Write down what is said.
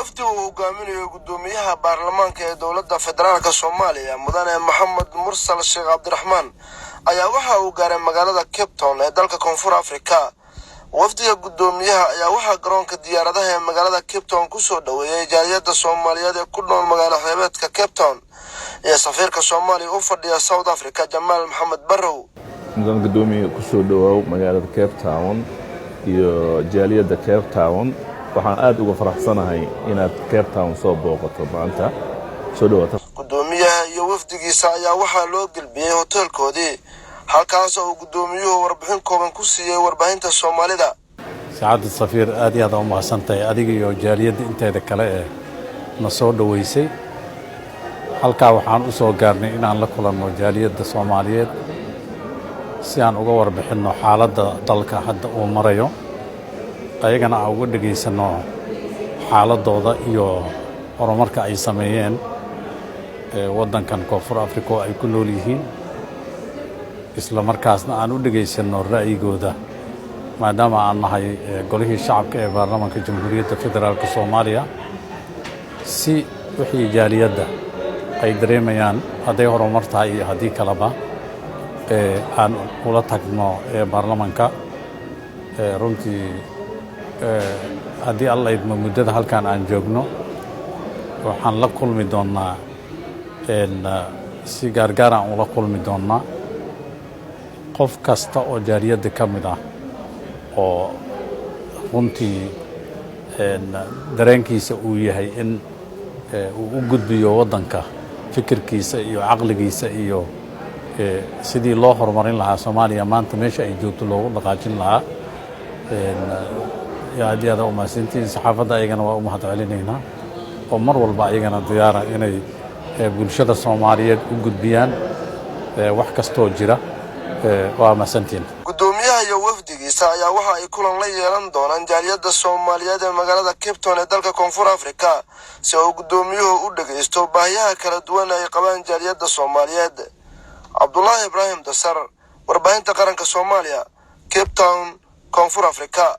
وفد وقامين قدوميها برلمان كدولة فدرالك الصومالية مدن محمد مرسل الشيخ عبد الرحمن ayaa waxa uu gaaray magaalada Cape Town ee dalka Koonfur Afrika. wafdiga gudoomiyaha ayaa waxa garoonka diyaaradaha ee magaalada Cape Town ku soo dhaweeyay jaaliyada Soomaaliyeed ee ku nool magaalada xeebta Cape Town ee safiirka Soomaaliya u fadhiya South Africa Jamal Mohamed Barrow. nidaam gudoomiyaha ku soo dhawaad magaalada Cape Town iyo jaaliyada Cape Town waxaan aad uga faraxsanahay inaad Cape Town soo booqato maanta soo dhawaata. gudoomiyaha iyo wafdigiisa ayaa waxa loo galbiyay hotelkoodii halkaas oo gudoomiyuhu warbixin kooban ku siiyay warbaahinta Soomaalida. saacad safiir aad iyo aad u mahadsantahay adiga iyo jaaliyada inteeda kale ee na soo dhaweysay. halka waxaan u soo gaarnay inaan la kulanno jaaliyada Soomaaliyeed si aan uga warbixino xaaladda dalka hadda uu marayo ayagana aan uga dhageysano xaaladooda iyo horumarka ay sameeyeen waddankan Koonfur Afrika ay ku nool yihiin isla markaasna aan u dhageysano ra'yigooda maadaama aan nahay golihii shacabka ee baarlamaanka Jamhuuriyadda Federaalka Soomaaliya si wixii jaaliyada ay dareemayaan haday horumar tahay iyo hadii kalaba aan ula tagno baarlamaanka runtii haddii alla idmo muddada halkaan aan joogno waxaan la kulmi doonaa si gaargaar aan ula kulmi doonaa qof kasta oo jaaliyada ka mid ah oo runtii dareenkiisa uu yahay in uu u gudbiyo waddanka fikirkiisa iyo caqligiisa iyo sidii loo horumarin lahaa Soomaaliya maanta meesha ay joogto loogu dhaqaajin lahaa aad iyo aad u mahadsantiin saxaafadda ayagana waa u mahadcelinaynaa oo mar walba ayagana diyaar ah inay bulshada Soomaaliyeed u gudbiyaan wax kastoo jira waa mahadsantiin. gudoomiyaha iyo wafdigiisa ayaa waxa ay kulan la yeelan doonaan jaaliyada Soomaaliyeed ee magaalada Cape Town ee dalka Koonfur Afrika si uu gudoomiyuhu u dhageysto baahiyaha kala duwan ay qabaan jaaliyada Soomaaliyeed. Abdullah Ibrahim Dasar warbaahinta qaranka Soomaaliya Cape Town Koonfur Afrika.